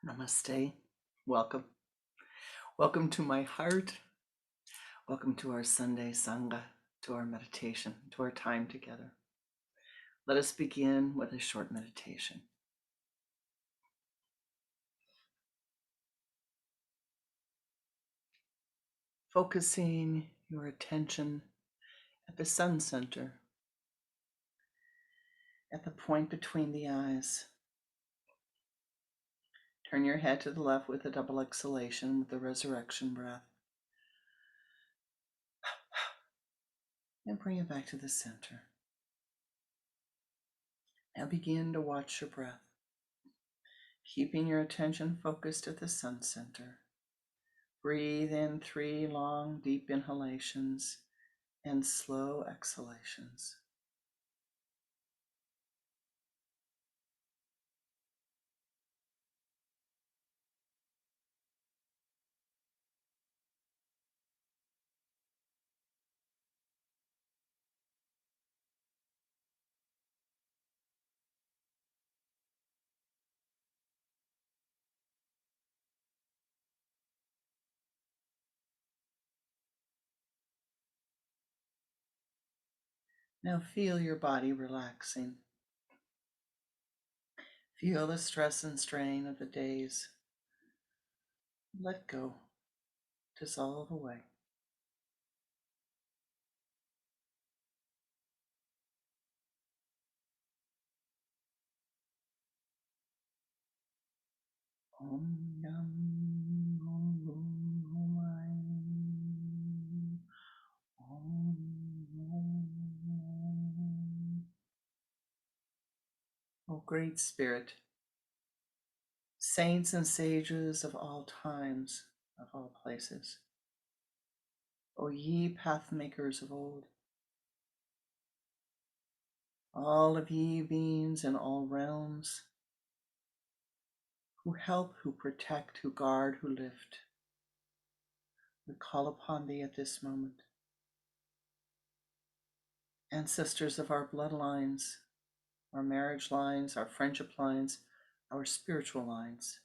Namaste. Welcome. Welcome to my heart. Welcome to our Sunday Sangha, to our meditation, to our time together. Let us begin with a short meditation. Focusing your attention at the sun center, at the point between the eyes. Turn your head to the left with a double exhalation with the resurrection breath. And bring it back to the center. Now begin to watch your breath, keeping your attention focused at the sun center. Breathe in 3 long, deep inhalations and slow exhalations. Now feel your body relaxing. Feel the stress and strain of the days. Let go. Dissolve away. Om Yam Om Om Om Om Om. O Great Spirit, saints and sages of all times, of all places, O ye path makers of old, all of ye beings in all realms, who help, who protect, who guard, who lift, we call upon thee at this moment. Ancestors of our bloodlines, our marriage lines, our friendship lines, our spiritual lines,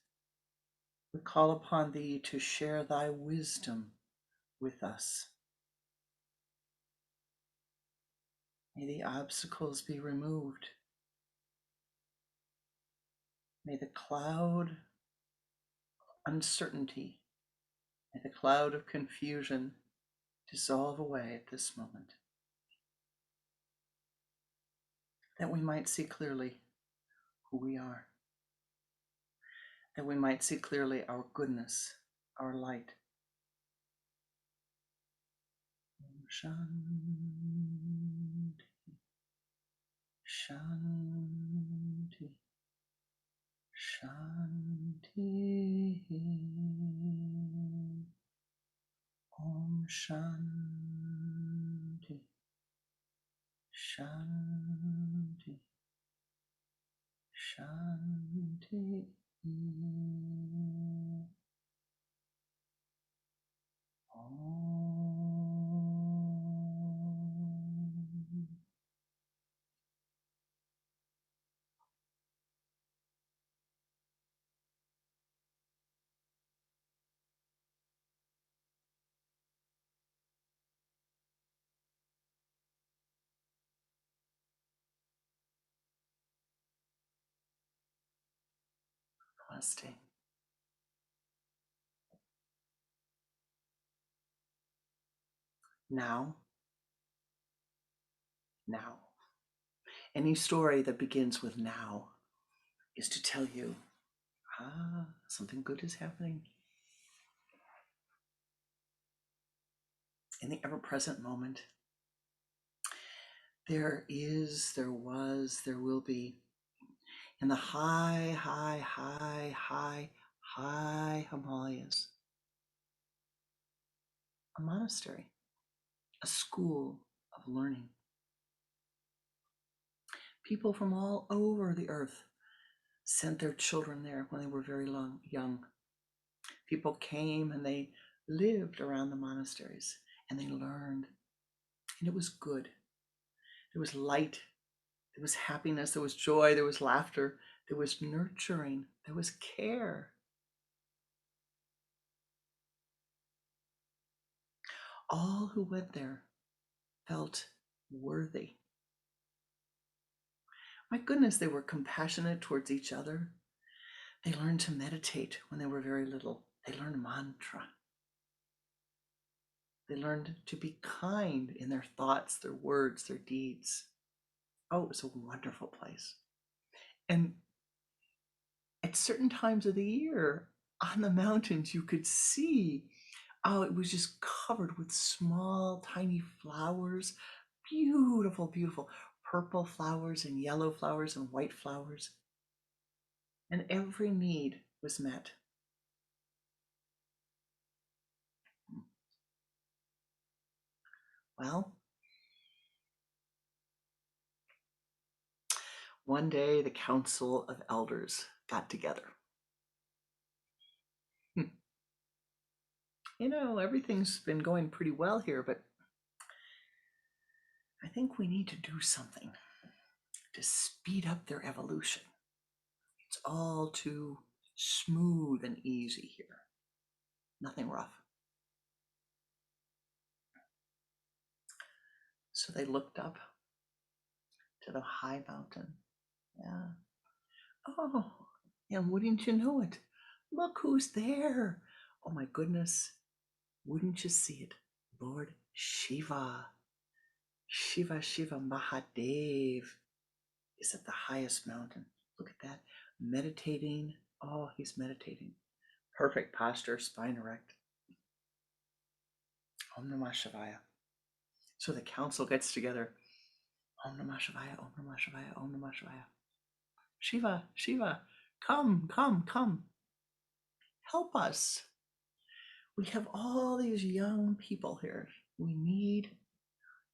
we call upon thee to share thy wisdom with us. May the obstacles be removed. May the cloud of uncertainty, may the cloud of confusion dissolve away at this moment, that we might see clearly who we are, that we might see clearly our goodness, our light. Shanti, Shanti, Shanti. Om Shanti, Shanti, Shanti. Namaste. Now. Any story that begins with now is to tell you, something good is happening. In the ever-present moment, there is, there was, there will be, in the high Himalayas, a monastery, a school of learning. People from all over the earth sent their children there when they were very young. People came and they lived around the monasteries and they learned. And it was good. There was light, there was happiness, there was joy, there was laughter, there was nurturing, there was care. All who went there felt worthy. My goodness, they were compassionate towards each other. They learned to meditate when they were very little. They learned mantra. They learned to be kind in their thoughts, their words, their deeds. Oh, it was a wonderful place. And at certain times of the year on the mountains, you could see, oh, it was just covered with small, tiny flowers. Beautiful, beautiful purple flowers and yellow flowers and white flowers. And every need was met. Well, one day the council of elders got together. Everything's been going pretty well here, but I think we need to do something to speed up their evolution. It's all too smooth and easy here. Nothing rough. So they looked up to the high mountain. Yeah. Oh, and wouldn't you know it? Look who's there. Oh my goodness. Wouldn't you see it? Lord Shiva. Shiva Mahadev is at the highest mountain. Look at that. Meditating. Oh, he's meditating. Perfect posture, spine erect. Om Namah Shivaya. So the council gets together. Om Namah Shivaya, Om Namah Shivaya, Om Namah Shivaya. Shiva, Shiva, come, come, come. Help us. We have all these young people here. We need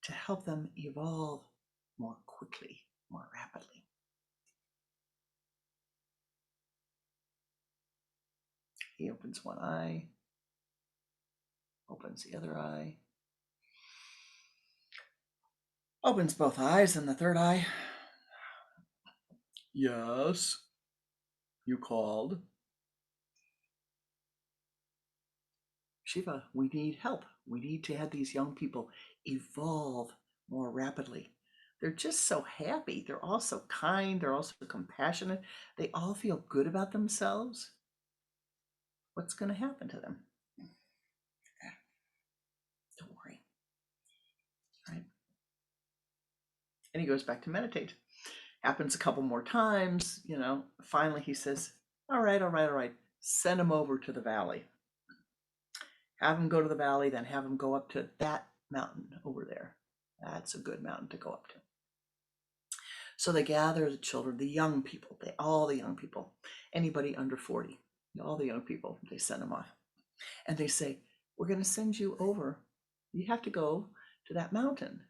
to help them evolve more quickly, more rapidly. He opens one eye, opens the other eye, opens both eyes and the third eye. Yes, you called. Shiva, we need help. We need to have these young people evolve more rapidly. They're just so happy. They're all so kind. They're also compassionate. They all feel good about themselves. What's going to happen to them? Don't worry. Right? And he goes back to meditate. Happens a couple more times. Finally he says, all right. Send him over to the valley. Have him go to the valley, then have him go up to that mountain over there. That's a good mountain to go up to. So they gather the children, the young people, all the young people, anybody under 40, all the young people, they send them off. And they say, we're going to send you over. You have to go to that mountain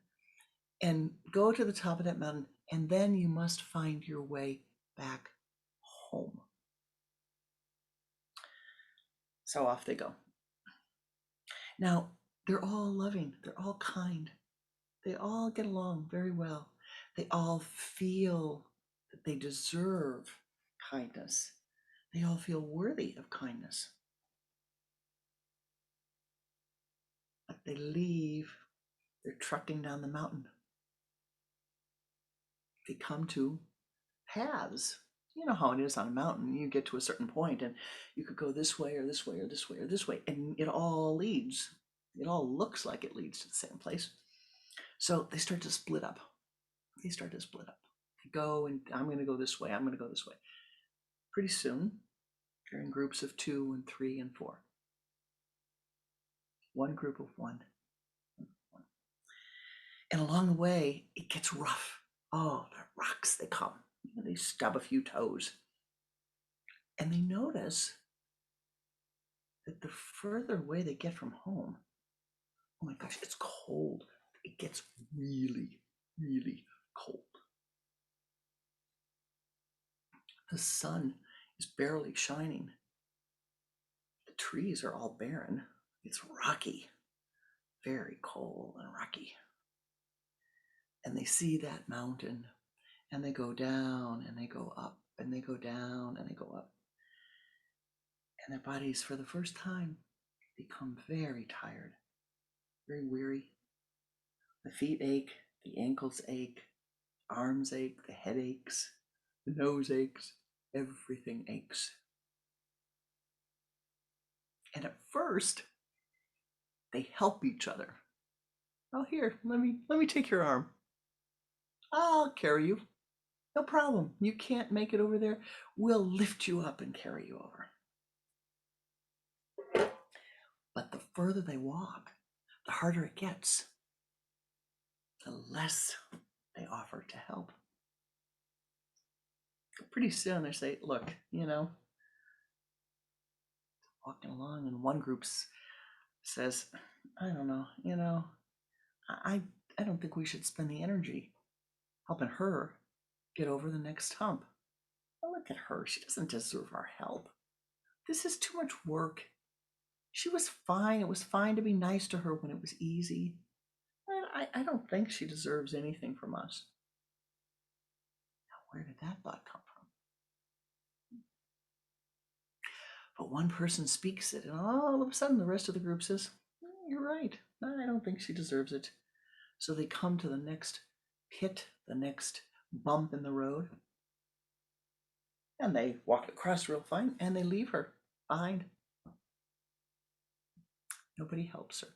and go to the top of that mountain, and then you must find your way back home. So off they go. Now, they're all loving, they're all kind, they all get along very well. They all feel that they deserve kindness. They all feel worthy of kindness. But they leave, they're trucking down the mountain. They come to paths. You know how it is on a mountain. You get to a certain point and you could go this way or this way or this way or this way, and it all leads. It all looks like it leads to the same place. So they start to split up. They go, and I'm going to go this way. I'm going to go this way. Pretty soon, they're in groups of 2 and 3 and 4. One group of 1. And along the way, it gets rough. Oh, the rocks, they come. They stub a few toes. And they notice that the further away they get from home, oh my gosh, it's cold. It gets really, really cold. The sun is barely shining. The trees are all barren. It's rocky, very cold and rocky. And they see that mountain, and they go down and they go up and they go down and they go up. And their bodies, for the first time, become very tired. very weary. The feet ache, the ankles ache, arms ache, the head aches, the nose aches, everything aches. And at first, they help each other. Oh, here, let me take your arm. I'll carry you. No problem. You can't make it over there. We'll lift you up and carry you over. But the further they walk, the harder it gets, the less they offer to help. Pretty soon they say, look, walking along, and one group says, I don't know, I don't think we should spend the energy helping her get over the next hump. Oh, look at her. She doesn't deserve our help. This is too much work. She was fine. It was fine to be nice to her when it was easy. And I don't think she deserves anything from us. Now, where did that thought come from? But one person speaks it, and all of a sudden the rest of the group says, you're right. I don't think she deserves it. So they come to the next pit, the next bump in the road, and they walk across real fine, and they leave her behind. Nobody helps her.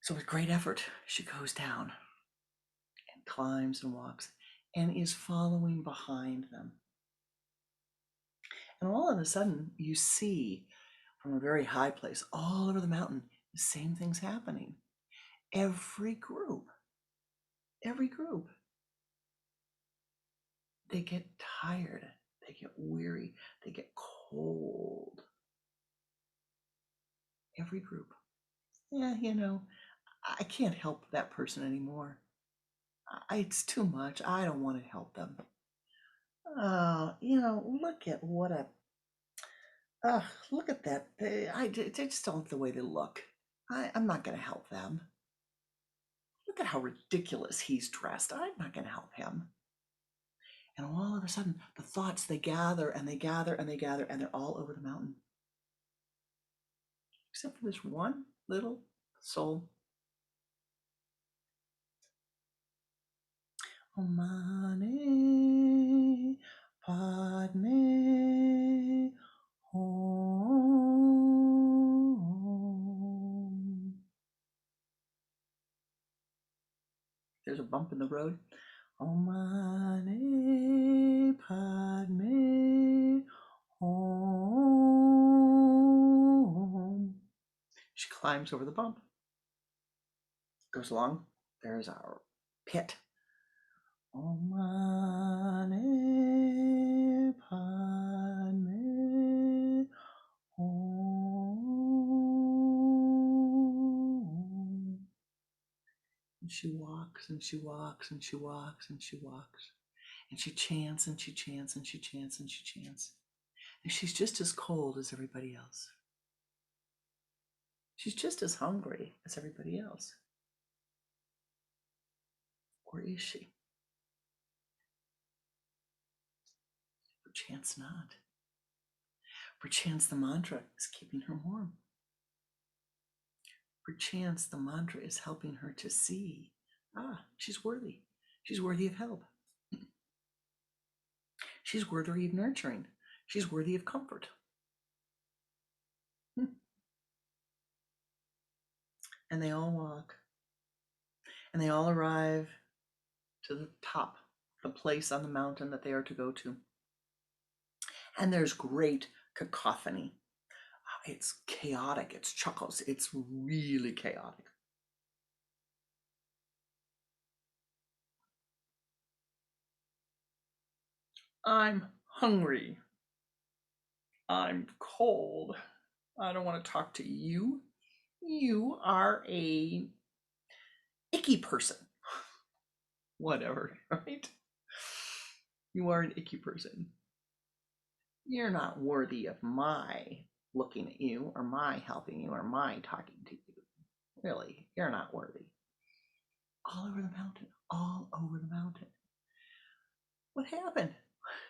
So with great effort, she goes down and climbs and walks and is following behind them. And all of a sudden, you see from a very high place, all over the mountain, the same thing's happening. Every group, they get tired, they get weary, they get cold. Every group. Yeah, I can't help that person anymore. It's too much. I don't want to help them. Look at what a look at that. They just don't like the way they look. I'm not going to help them. Look at how ridiculous he's dressed. I'm not going to help him. And all of a sudden, the thoughts, they gather and they gather and they gather, and they're all over the mountain. Except for this one little soul. Om Mani Padme Hum. There's a bump in the road. Om Mani Padme Hum. She climbs over the bump. Goes along. There's our pit. Om Mani Padme Hum. And she walks and she walks and she walks and she walks. And she chants and she chants and she chants and she chants. And she's just as cold as everybody else. She's just as hungry as everybody else. Or is she? Perchance not. Perchance the mantra is keeping her warm. Perchance the mantra is helping her to see, she's worthy. She's worthy of help. She's worthy of nurturing. She's worthy of comfort. And they all walk. And they all arrive to the top, the place on the mountain that they are to go to. And there's great cacophony. It's chaotic. It's chuckles. It's really chaotic. I'm hungry. I'm cold. I don't want to talk to you. You are a icky person. Whatever, right? You are an icky person. You're not worthy of my looking at you or my helping you or my talking to you. Really, you're not worthy. All over the mountain, all over the mountain. What happened?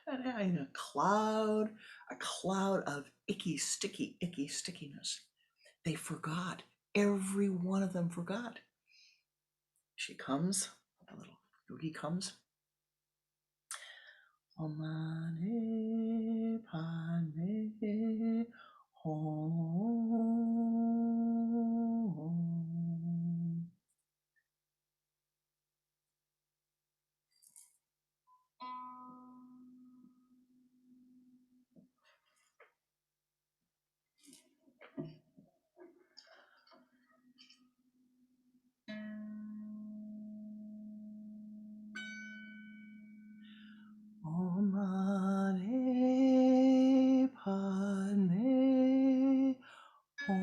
And a cloud of icky stickiness. They forgot. Every one of them forgot. She comes, the little yogi comes. Om Mani Padme Hum. Om Mani Padme Hum.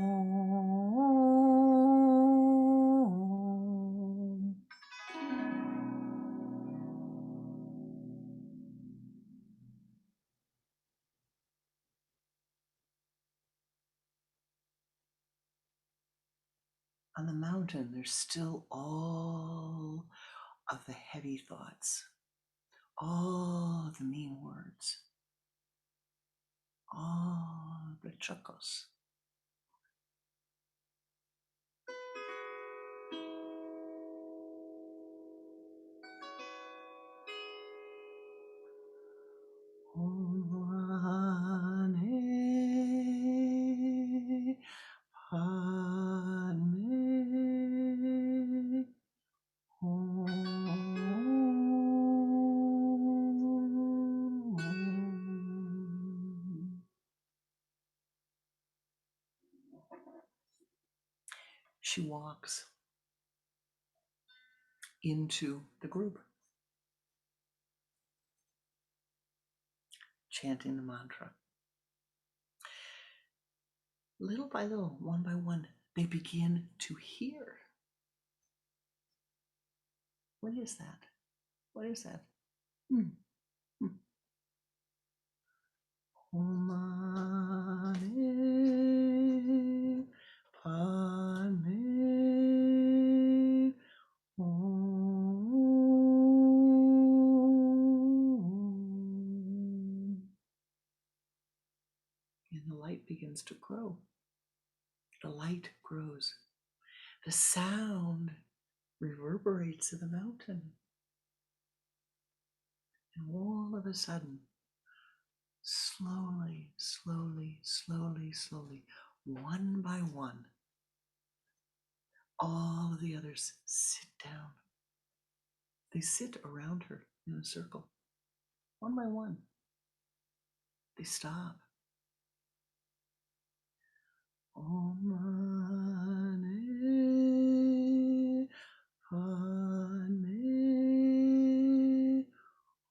On the mountain, there's still all of the heavy thoughts, all of the mean words, all the chuckles. Om Mani Padme Hum. She walks into the group, chanting the mantra. Little by little, one by one, they begin to hear. What is that? What is that? Om Mani Padme Hum. And the light begins to grow. The light grows. The sound reverberates in the mountain. And all of a sudden, slowly, slowly, slowly, slowly, one by one, all of the others sit down. They sit around her in a circle. One by one, they stop. Om Mani Padme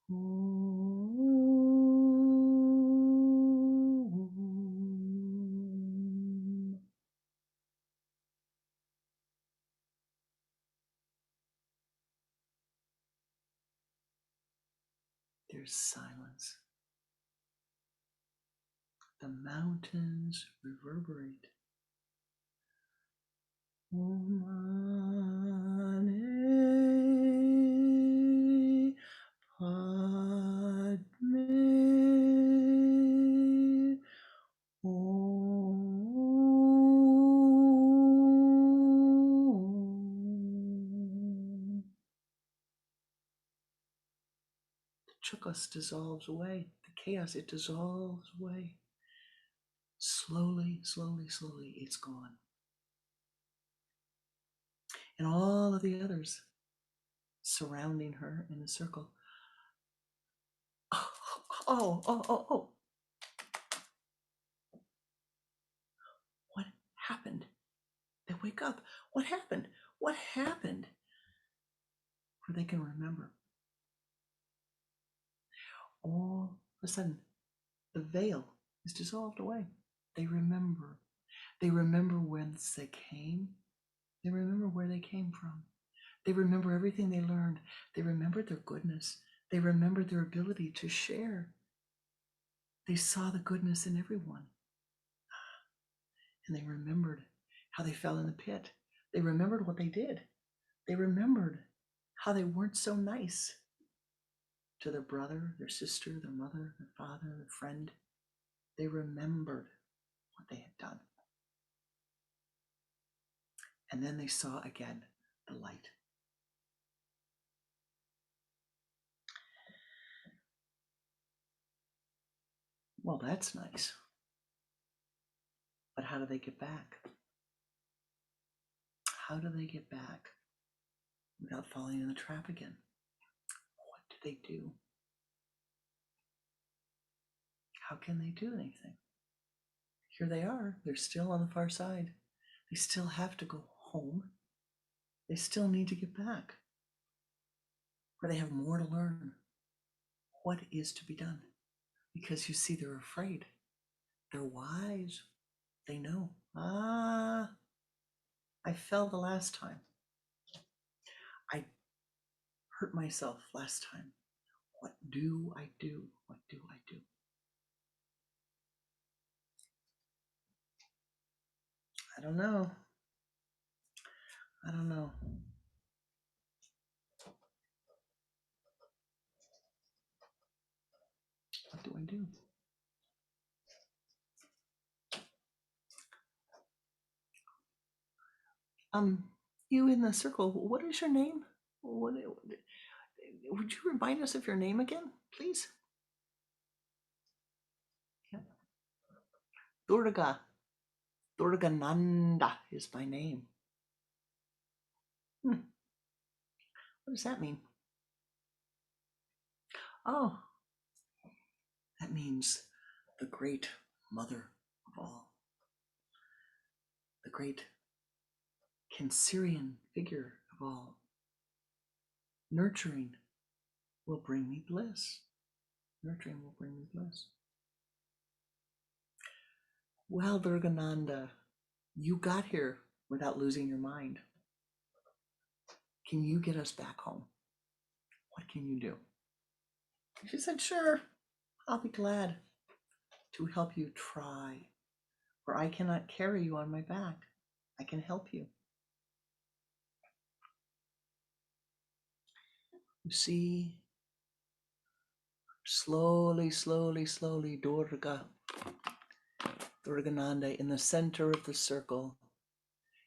Hum. There's silence. The mountains reverberate. Om Mani Padme Hum. The chukas dissolves away. The chaos, it dissolves away. Slowly, slowly, slowly, it's gone. And all of the others surrounding her in a circle. Oh. What happened? They wake up. What happened? What happened? For they can remember. All of a sudden, the veil is dissolved away. They remember. They remember whence they came. They remember where they came from. They remember everything they learned. They remembered their goodness. They remembered their ability to share. They saw the goodness in everyone. And they remembered how they fell in the pit. They remembered what they did. They remembered how they weren't so nice to their brother, their sister, their mother, their father, their friend. They remembered what they had done. And then they saw again the light. Well, that's nice. But how do they get back? How do they get back without falling in the trap again? What do they do? How can they do anything? Here they are. They're still on the far side. They still have to go home. They still need to get back. Or they have more to learn. What is to be done? Because you see, they're afraid. They're wise. They know. I fell the last time. I hurt myself last time. What do I do? What do I do? I don't know. I don't know. What do I do? You in the circle, what is your name? Would you remind us of your name again, please? Yeah. Durgananda is my name. What does that mean? Oh, that means the great mother of all, the great Cancerian figure of all. Nurturing will bring me bliss. Nurturing will bring me bliss. Well, Durgananda, you got here without losing your mind. Can you get us back home? What can you do? She said, sure, I'll be glad to help you try, for I cannot carry you on my back. I can help you. You see, slowly, slowly, slowly, Durgananda in the center of the circle,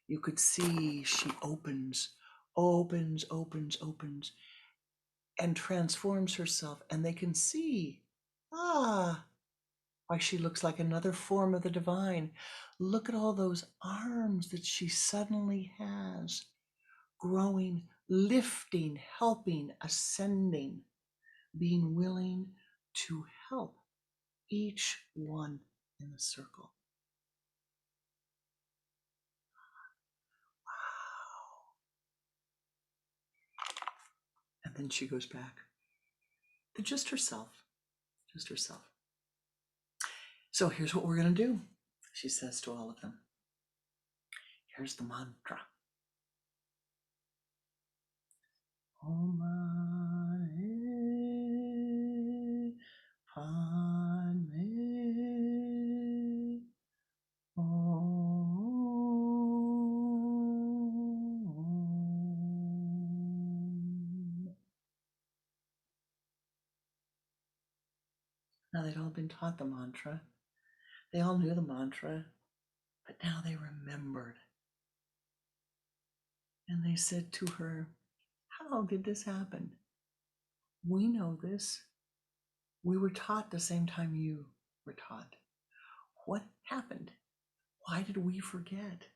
you could see she opens, and transforms herself, and they can see, why she looks like another form of the divine. Look at all those arms that she suddenly has, growing, lifting, helping, ascending, being willing to help each one in the circle. Wow. And then she goes back to just herself. So here's what we're going to do, she says to all of them. Here's the mantra. Om Padme Om. Now they'd all been taught the mantra. They all knew the mantra, but now they remembered. And they said to her, how did this happen? We know this. We were taught the same time you were taught. What happened? Why did we forget?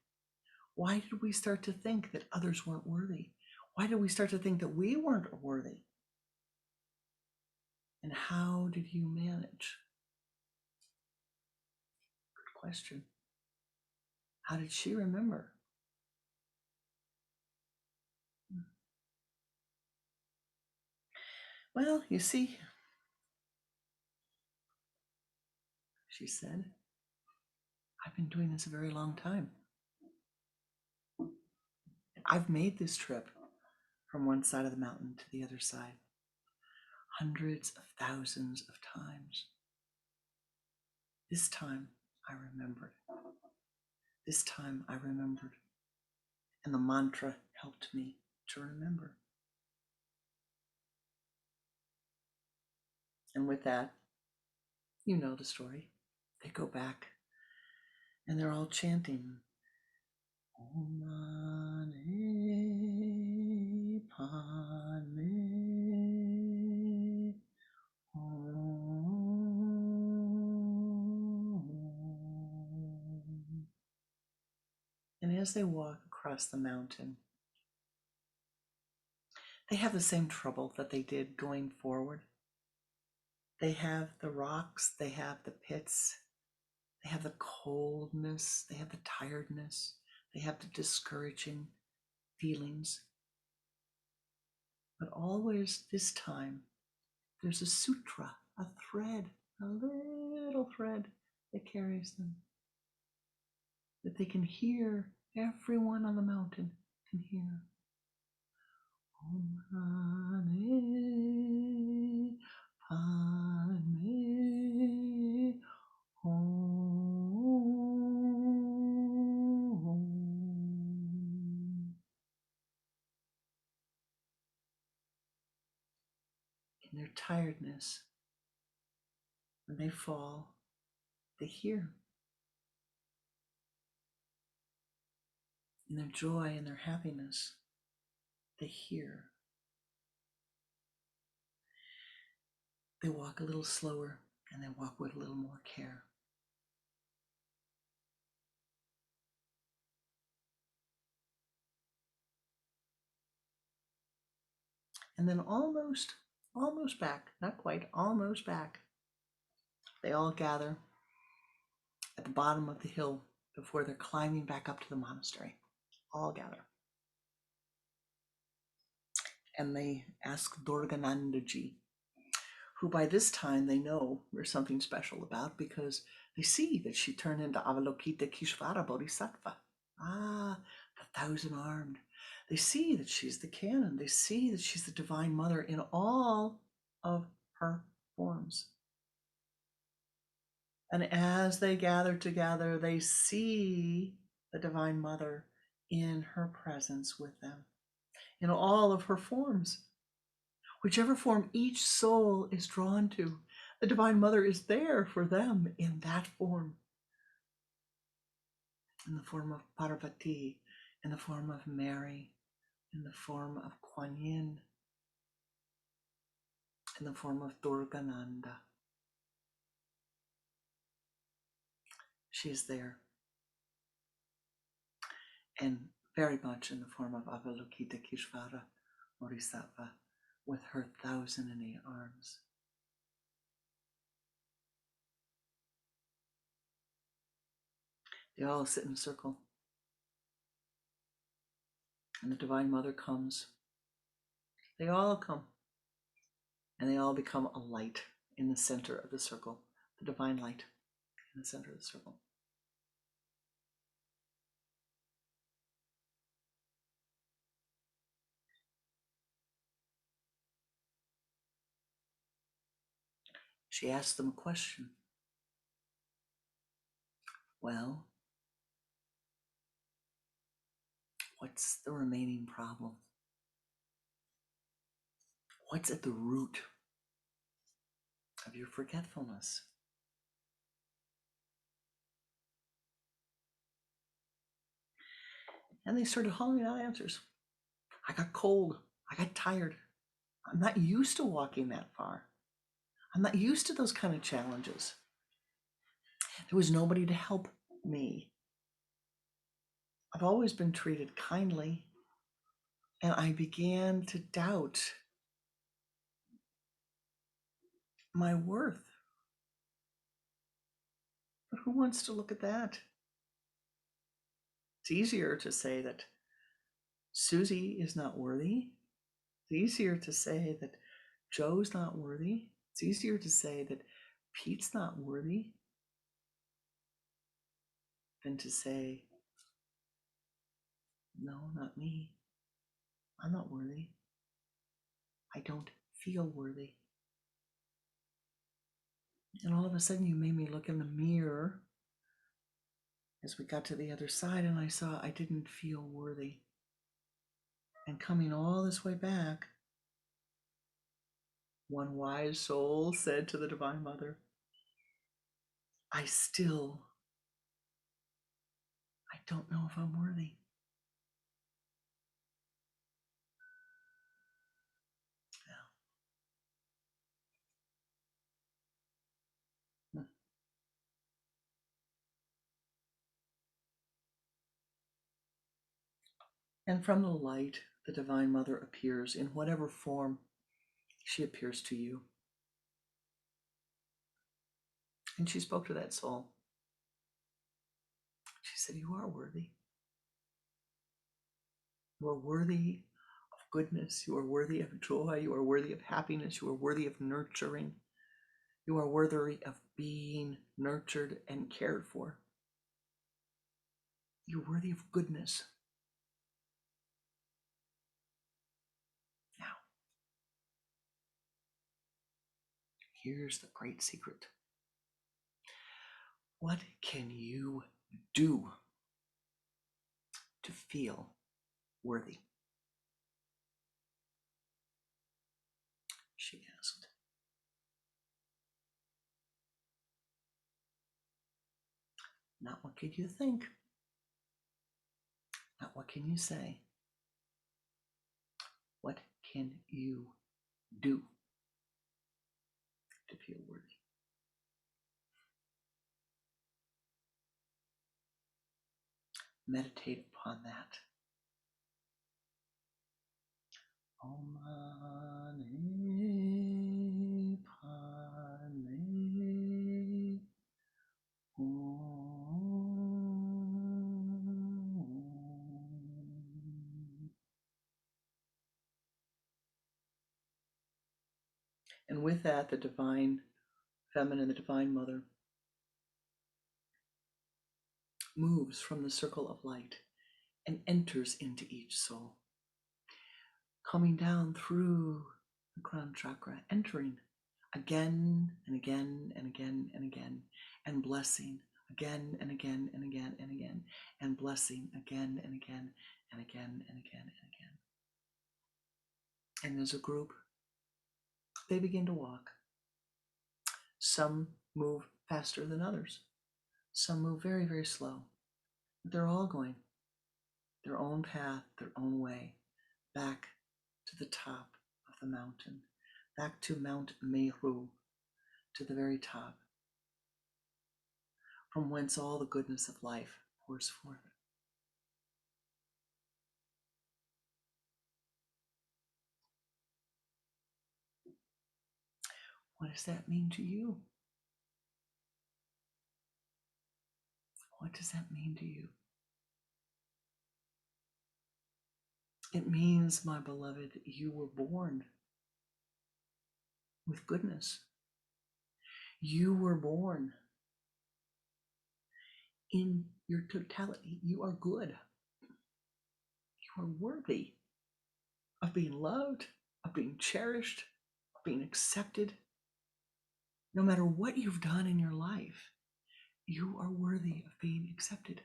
Why did we start to think that others weren't worthy? Why did we start to think that we weren't worthy? And how did you manage? Good question. How did she remember? Well, you see, she said, I've been doing this a very long time. I've made this trip from one side of the mountain to the other side hundreds of thousands of times. This time I remembered. This time I remembered. And the mantra helped me to remember. And with that, you know the story. They go back and they're all chanting Om as they walk across the mountain, they have the same trouble that they did going forward. They have the rocks, they have the pits, they have the coldness, they have the tiredness, they have the discouraging feelings. But always this time, there's a sutra, a thread, a little thread that carries them, that they can hear, everyone on the mountain can hear. Om Mani Padme Hum. In their tiredness, when they fall, they hear. In their joy and their happiness, they hear. They walk a little slower and they walk with a little more care. And then almost back, not quite, almost back, they all gather at the bottom of the hill before they're climbing back up to the monastery. All gather. And they ask Durganandaji, who by this time they know there's something special about, because they see that she turned into Avalokita Kishvara Bodhisattva. The 1,000-armed. They see that she's the canon. They see that she's the Divine Mother in all of her forms. And as they gather together, they see the Divine Mother in her presence with them, in all of her forms. Whichever form each soul is drawn to, the Divine Mother is there for them in that form. In the form of Parvati, in the form of Mary, in the form of Kuan Yin, in the form of Durgananda. She's there. And very much in the form of Avalokita Kishvara Bodhisattva with her 1,008 arms. They all sit in a circle. And the Divine Mother comes. They all come. And they all become a light in the center of the circle, the divine light in the center of the circle. She asked them a question. Well, what's the remaining problem? What's at the root of your forgetfulness? And they started hollering out answers. I got cold. I got tired. I'm not used to walking that far. I'm not used to those kind of challenges. There was nobody to help me. I've always been treated kindly, and I began to doubt my worth. But who wants to look at that? It's easier to say that Susie is not worthy. It's easier to say that Joe's not worthy. It's easier to say that Pete's not worthy than to say, no, not me. I'm not worthy. I don't feel worthy. And all of a sudden you made me look in the mirror as we got to the other side, and I saw I didn't feel worthy. And coming all this way back, one wise soul said to the Divine Mother, I don't know if I'm worthy. Yeah. And from the light, the Divine Mother appears in whatever form she appears to you. And she spoke to that soul. She said, you are worthy. You are worthy of goodness. You are worthy of joy. You are worthy of happiness. You are worthy of nurturing. You are worthy of being nurtured and cared for. You're worthy of goodness. Now, here's the great secret. What can you do to feel worthy? She asked. Not what could you think? Not what can you say? What can you do to feel worthy? Meditate upon that. Om Mani Padme Hum. And with that, the Divine Feminine, the Divine Mother, moves from the circle of light and enters into each soul, coming down through the crown chakra, entering again and again and again and again, and blessing again and again and again and again, and blessing again and again and again and again and again. And as a group, they begin to walk. Some move faster than others. Some move very, very slow. They're all going their own path, their own way, back to the top of the mountain, back to Mount Meru, to the very top, from whence all the goodness of life pours forth. What does that mean to you? What does that mean to you? It means, my beloved, you were born with goodness. You were born in your totality. You are good. You are worthy of being loved, of being cherished, of being accepted. No matter what you've done in your life, you are worthy of being accepted.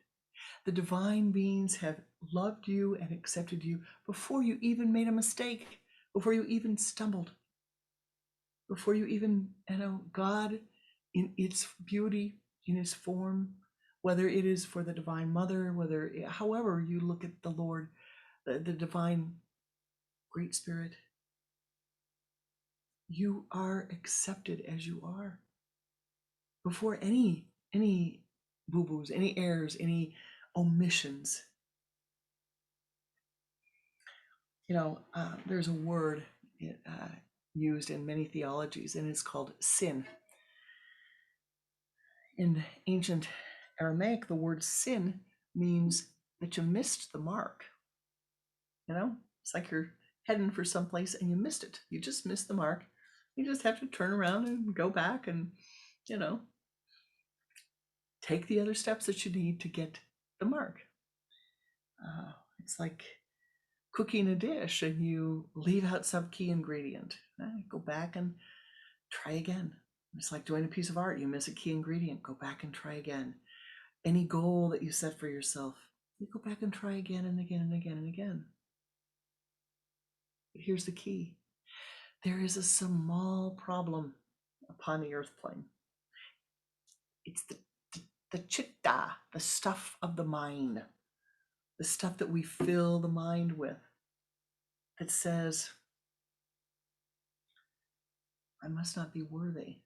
The divine beings have loved you and accepted you before you even made a mistake, before you even stumbled, before you even, God in its beauty, in its form, whether it is for the Divine Mother, however you look at the Lord, the Divine Great Spirit, you are accepted as you are. Before any boo-boos, any errors, any omissions. There's a word used in many theologies, and it's called sin. In ancient Aramaic, the word sin means that you missed the mark. It's like you're heading for someplace and you missed it. You just missed the mark. You just have to turn around and go back and, take the other steps that you need to get the mark. It's like cooking a dish and you leave out some key ingredient. Go back and try again. It's like doing a piece of art. You miss a key ingredient. Go back and try again. Any goal that you set for yourself, you go back and try again and again and again and again. But here's the key. There is a small problem upon the earth plane. It's the chitta, the stuff of the mind, the stuff that we fill the mind with, that says, I must not be worthy.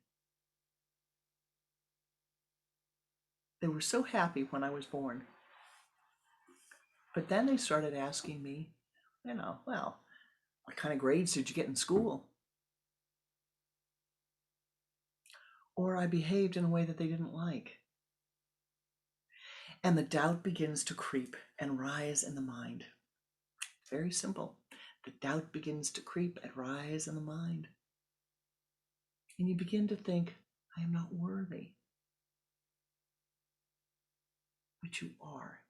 They were so happy when I was born. But then they started asking me, well, what kind of grades did you get in school? Or I behaved in a way that they didn't like. And the doubt begins to creep and rise in the mind. Very simple. The doubt begins to creep and rise in the mind. And you begin to think, I am not worthy. But you are.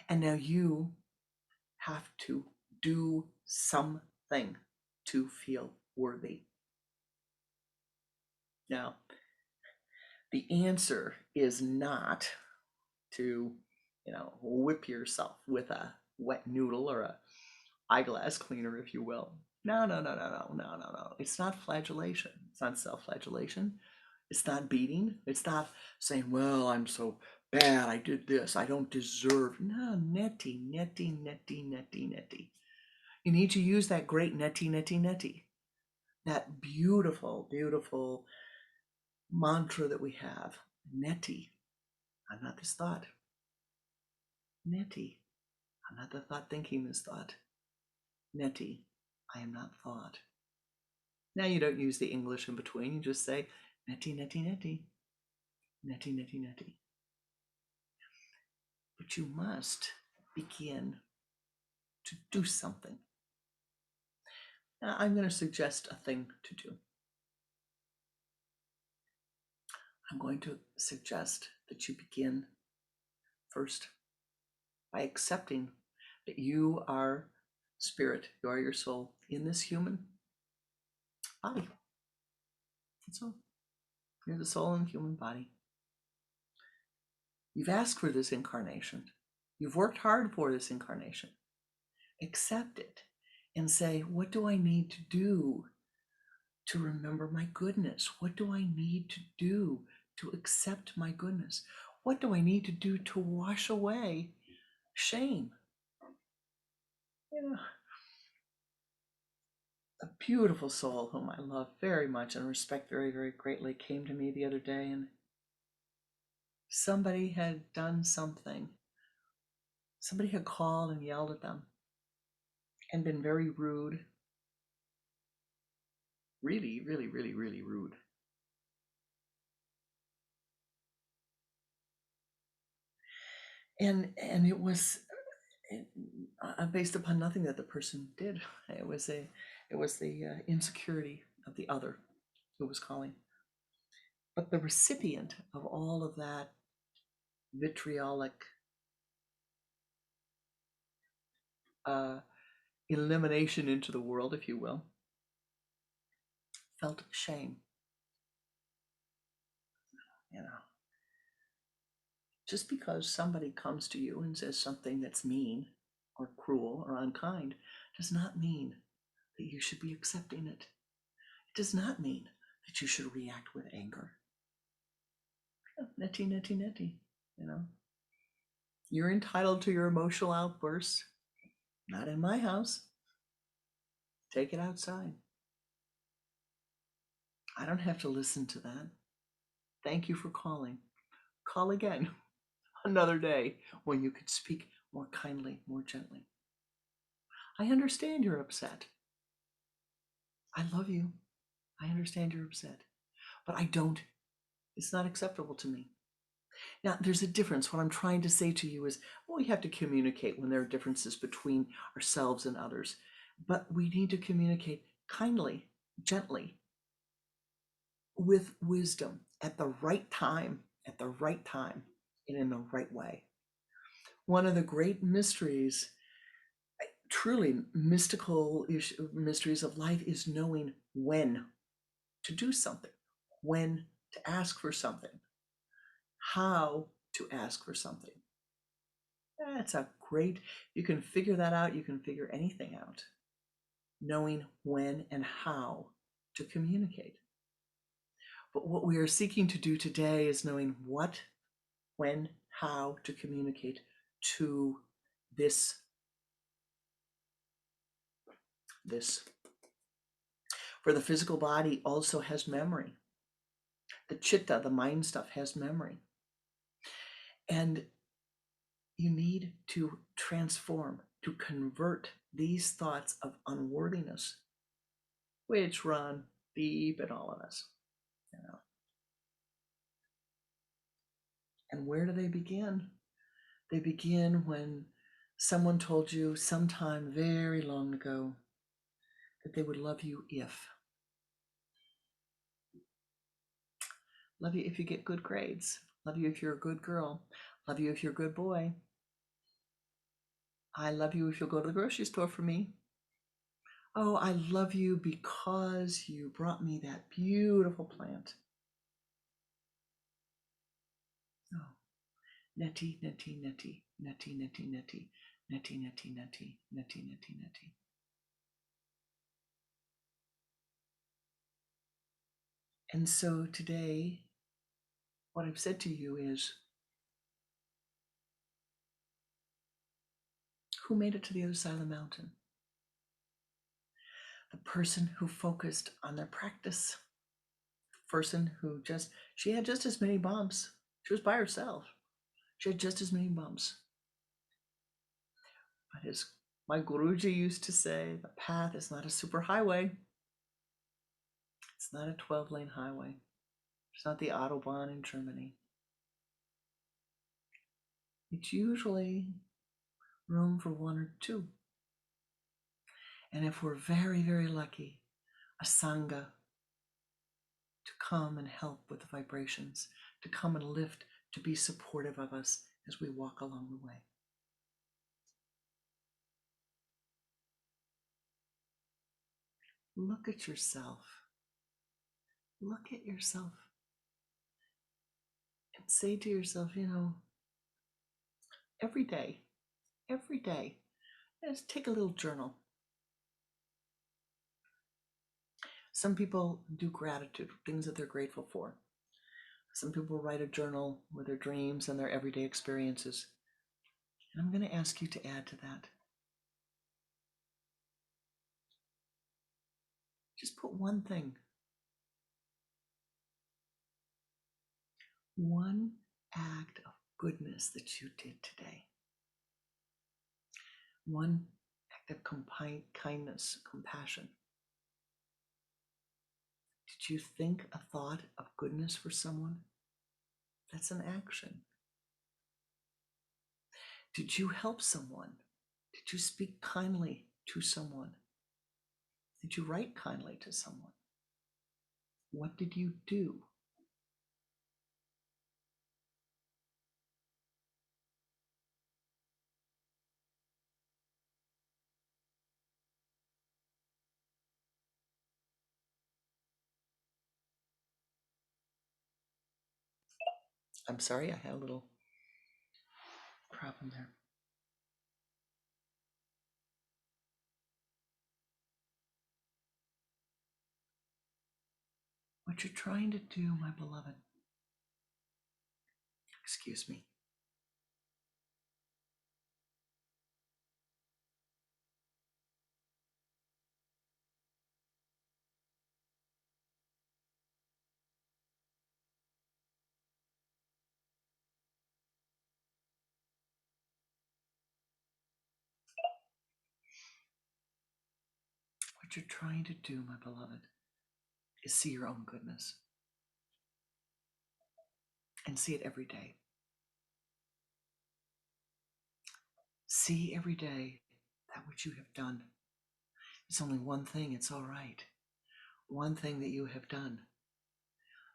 And now you have to do something to feel worthy. Now, the answer is not to, whip yourself with a wet noodle or a eyeglass cleaner, if you will. No, no, no, no, no, no, no, no. It's not flagellation. It's not self-flagellation. It's not beating. It's not saying, well, I'm so bad. I did this. I don't deserve. No, neti, neti, neti, neti, neti. You need to use that great neti, neti, neti. That beautiful, beautiful mantra that we have. Neti. I'm not this thought. Neti. I'm not the thought thinking this thought. Neti. I am not thought. Now you don't use the English in between. You just say neti, neti, neti. Neti, neti, neti. But you must begin to do something. Now I'm going to suggest a thing to do. I'm going to suggest that you begin first by accepting that you are spirit, you are your soul in this human body. That's all. You're the soul in the human body. You've asked for this incarnation. You've worked hard for this incarnation. Accept it and say, what do I need to do to remember my goodness? What do I need to do to accept my goodness? What do I need to do to wash away shame? A beautiful soul whom I love very much and respect very, very greatly came to me the other day, and somebody had done something. Somebody had called and yelled at them and been very rude. Really, really, really, really rude. And it was based upon nothing that the person did. It was the insecurity of the other who was calling. But the recipient of all of that vitriolic elimination into the world, if you will, felt shame. Just because somebody comes to you and says something that's mean or cruel or unkind does not mean that you should be accepting it. It does not mean that you should react with anger. Neti, neti, neti, You're entitled to your emotional outbursts. Not in my house. Take it outside. I don't have to listen to that. Thank you for calling. Call again another day when you could speak more kindly, more gently. I understand you're upset. I love you. I understand you're upset, but it's not acceptable to me. Now, there's a difference. What I'm trying to say to you is, we have to communicate when there are differences between ourselves and others, but we need to communicate kindly, gently, with wisdom at the right time, and in the right way. One of the great mysteries, truly mystical mysteries of life, is knowing when to do something, when to ask for something, how to ask for something. That's a great, you can figure that out. You can figure anything out. Knowing when and how to communicate. But what we are seeking to do today is knowing what, when, how to communicate to this. For the physical body also has memory. The chitta, the mind stuff, has memory. And You need to transform, to convert these thoughts of unworthiness, which run deep in all of us, you know. And where do they begin? They begin when someone told you sometime very long ago that they would love you if. Love you if you get good grades. Love you if you're a good girl. Love you if you're a good boy. I love you if you'll go to the grocery store for me. Oh, I love you because you brought me that beautiful plant. Oh, netty, netty, netty, netty, netty, netty, netty, netty, netty, netty, netty, netty. And so today, what I've said to you is, who made it to the other side of the mountain? The person who focused on their practice. The person who she had just as many bumps. She was by herself. She had just as many bumps. But as my Guruji used to say, the path is not a super highway. It's not a 12-lane highway. It's not the Autobahn in Germany. It's usually room for one or two. And if we're very, very lucky, a Sangha to come and help with the vibrations, to come and lift, to be supportive of us as we walk along the way. Look at yourself. Look at yourself. And say to yourself, every day, just take a little journal. Some people do gratitude, things that they're grateful for. Some people write a journal with their dreams and their everyday experiences. And I'm going to ask you to add to that. Just put one thing. One act of goodness that you did today. One act of kindness, compassion. Did you think a thought of goodness for someone? That's an action. Did you help someone? Did you speak kindly to someone? Did you write kindly to someone? What did you do? I'm sorry, I had a little problem there. What you're trying to do, my beloved, excuse me, what you're trying to do, my beloved, is see your own goodness and see it every day. See every day that which you have done. It's only one thing, it's all right. One thing that you have done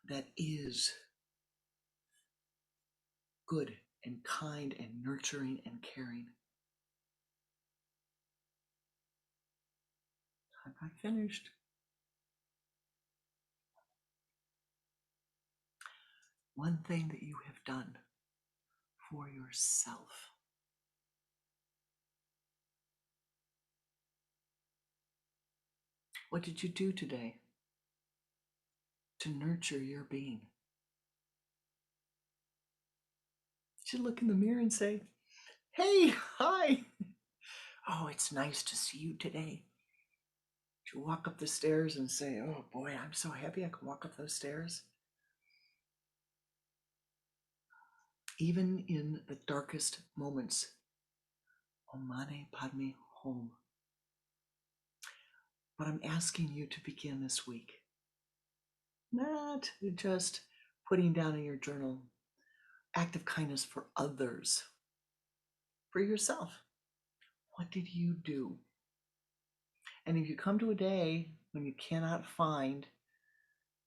that is good and kind and nurturing and caring. I'm not finished. One thing that you have done for yourself. What did you do today to nurture your being? You should look in the mirror and say, hey, hi. Oh, it's nice to see you today. You walk up the stairs and say, oh boy, I'm so happy I can walk up those stairs. even in the darkest moments. Om Mani Padme Hum. But I'm asking you to begin this week, not just putting down in your journal act of kindness for others, for yourself. What did you do? And if you come to a day when you cannot find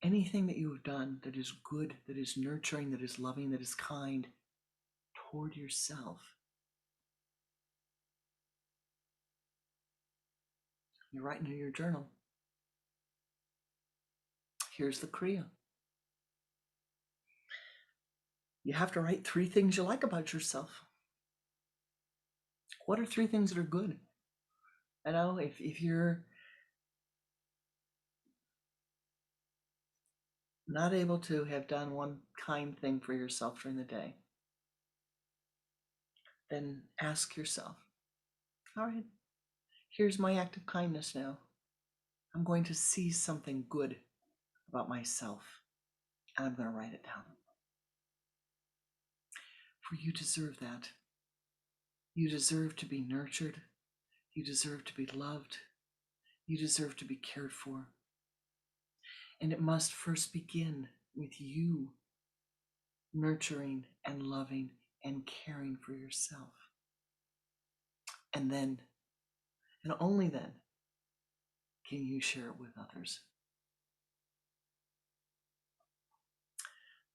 anything that you have done that is good, that is nurturing, that is loving, that is kind toward yourself, you write into your journal. Here's the Kriya. You have to write 3 things you like about yourself. What are 3 things that are good? I know if you're not able to have done one kind thing for yourself during the day, then ask yourself, all right, here's my act of kindness now. I'm going to see something good about myself, and I'm going to write it down. For you deserve that. You deserve to be nurtured. You deserve to be loved. You deserve to be cared for. And it must first begin with you nurturing and loving and caring for yourself. And then, and only then, can you share it with others.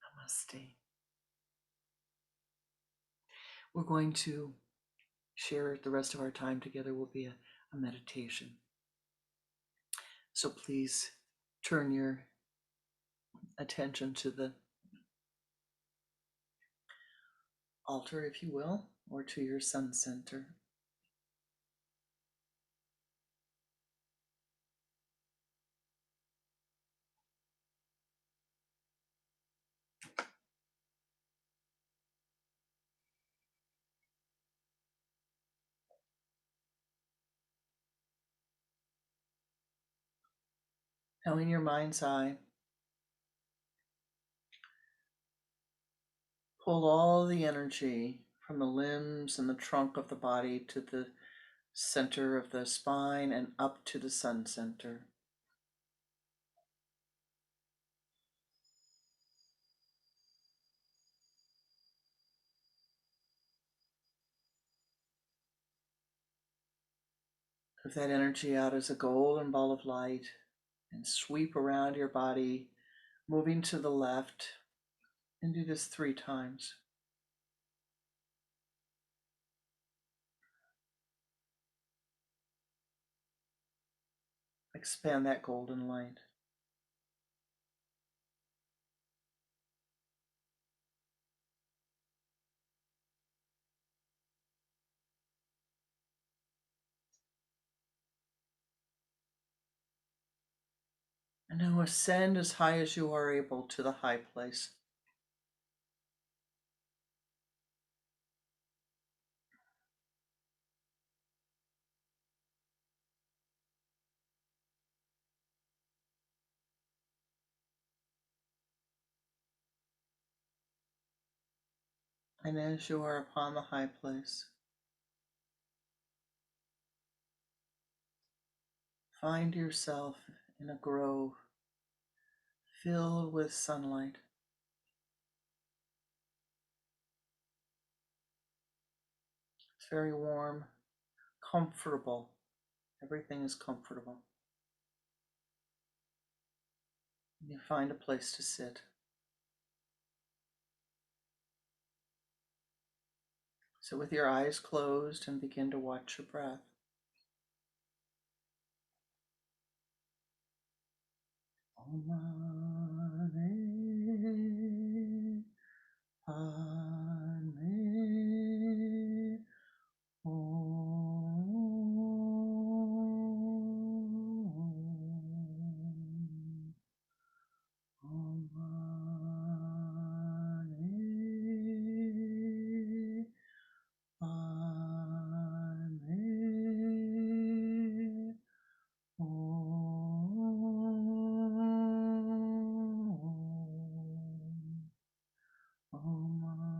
Namaste. We're going to share the rest of our time together. Will be a meditation. So please turn your attention to the altar, if you will, or to your sun center. Now in your mind's eye, pull all the energy from the limbs and the trunk of the body to the center of the spine and up to the sun center. Move that energy out as a golden ball of light and sweep around your body, moving to the left, and do this 3 times. Expand that golden light. And now ascend as high as you are able to the high place. And as you are upon the high place, find yourself in a grove filled with sunlight. It's very warm, comfortable. Everything is comfortable. You find a place to sit. So with your eyes closed and begin to watch your breath. Om Mani Padme Hum. Om Mani Padme Hum. Om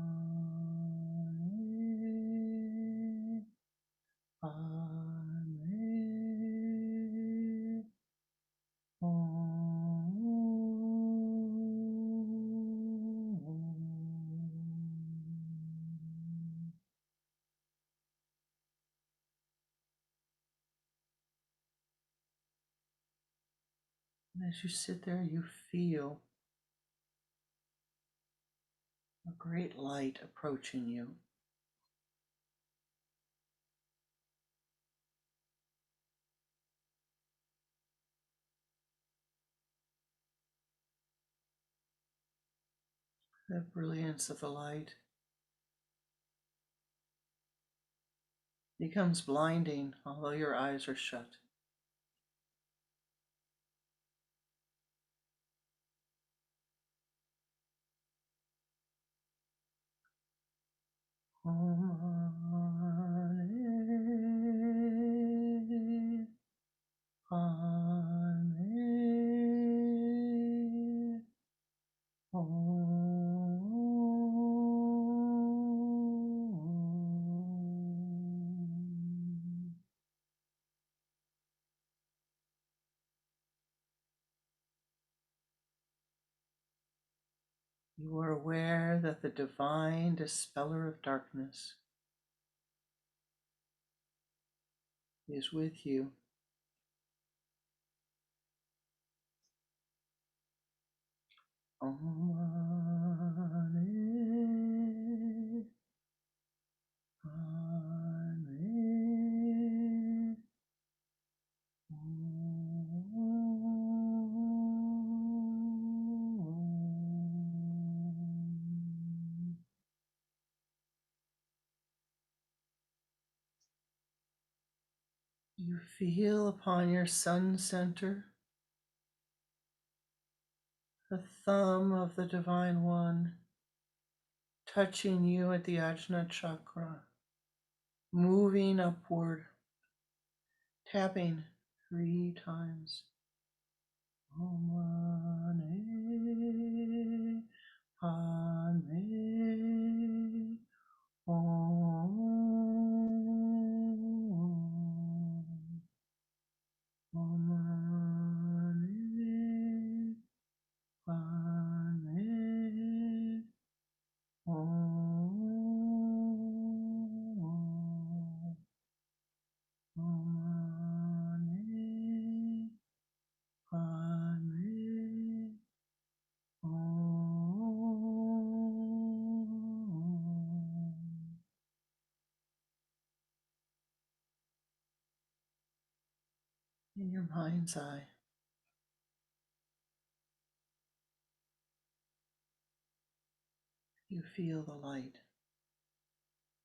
And as you sit there, you feel a great light approaching you. The brilliance of the light becomes blinding, although your eyes are shut. You are aware that the divine dispeller of darkness is with you. You feel upon your sun center the thumb of the Divine One touching you at the Ajna chakra, moving upward, tapping 3 times. Om Mani Padme Om. Om Mani Padme Om. Om Mani Padme Om. In your mind's eye, you feel the light.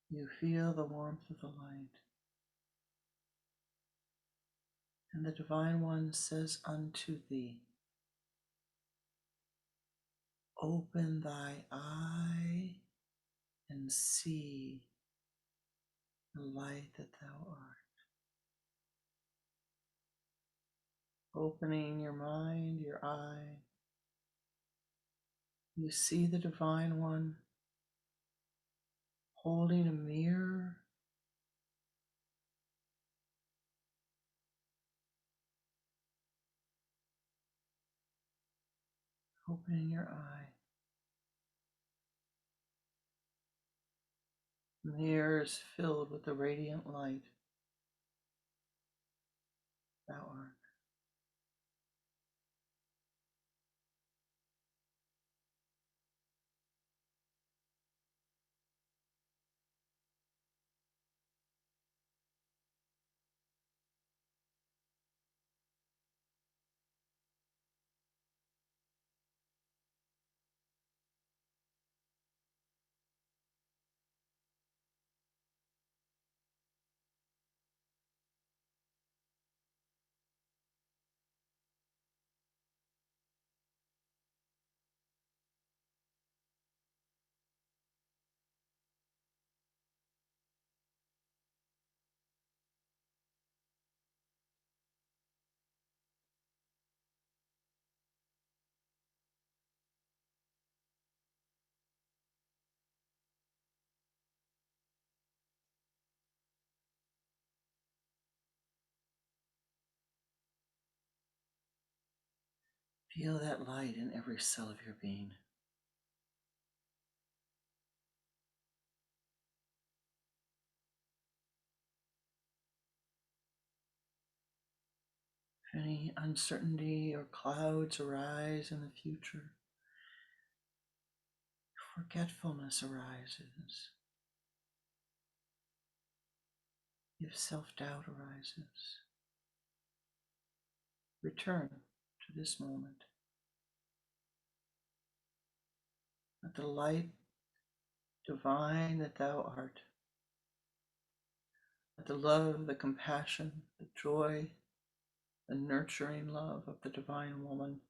You feel the warmth of the light. And the Divine One says unto thee, open thy eye and see the light that thou art. Opening your mind, your eye, you see the Divine One holding a mirror, opening your eye. The mirror is filled with the radiant light thou art. Feel that light in every cell of your being. If any uncertainty or clouds arise in the future, forgetfulness arises, if self-doubt arises, return to this moment. Let the light divine that thou art, let the love, the compassion, the joy, the nurturing love of the divine woman,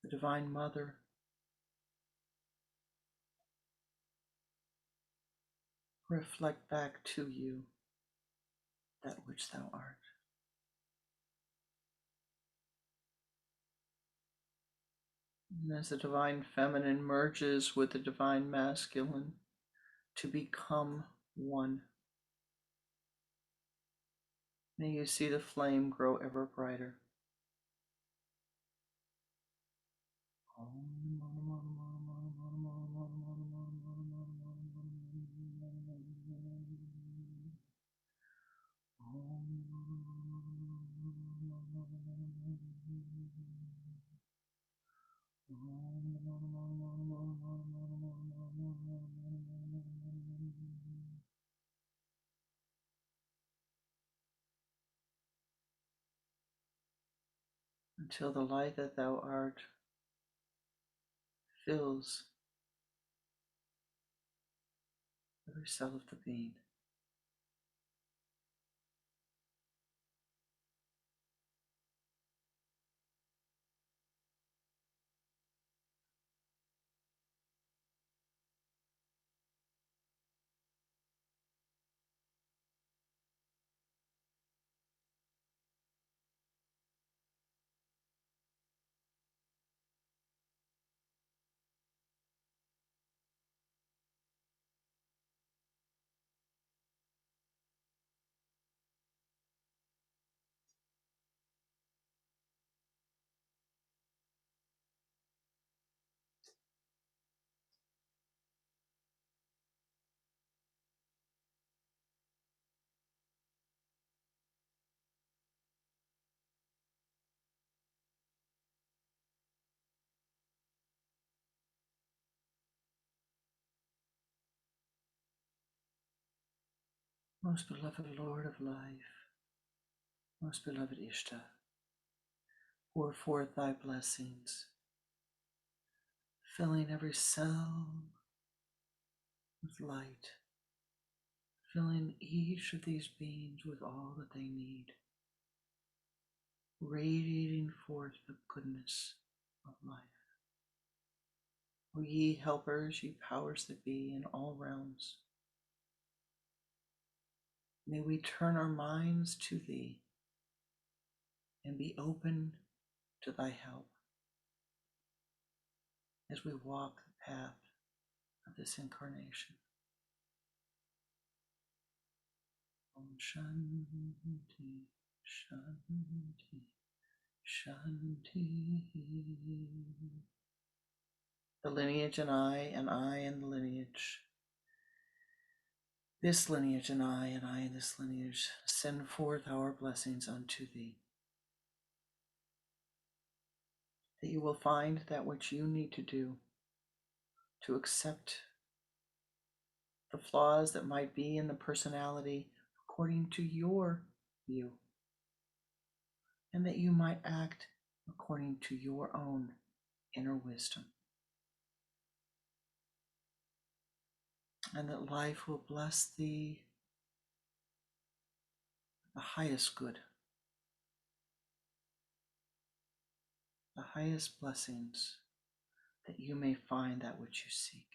the divine mother, reflect back to you that which thou art. And as the divine feminine merges with the divine masculine to become one, may you see the flame grow ever brighter. Until the light that thou art fills every cell of the being. Most beloved Lord of life, most beloved Ishta, pour forth thy blessings, filling every cell with light, filling each of these beings with all that they need, radiating forth the goodness of life. O ye helpers, ye powers that be in all realms, may we turn our minds to thee and be open to thy help as we walk the path of this incarnation. Om Shanti, Shanti, Shanti. The lineage and I and the lineage. This lineage and I and this lineage send forth our blessings unto thee. That you will find that which you need to do to accept the flaws that might be in the personality according to your view, and that you might act according to your own inner wisdom, and that life will bless thee the highest good, the highest blessings, that you may find that which you seek.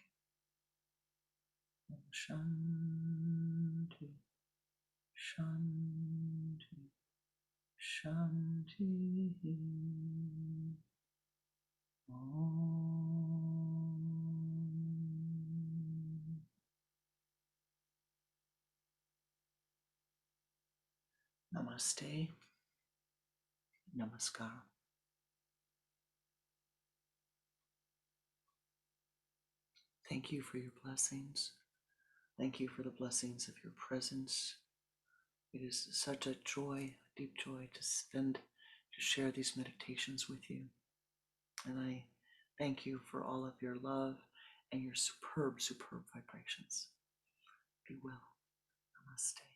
Shanti, Shanti, Shanti. Om. Namaste, Namaskar. Thank you for your blessings. Thank you for the blessings of your presence. It is such a joy, a deep joy to spend to share these meditations with you. And I thank you for all of your love and your superb, superb vibrations. Be well. Namaste.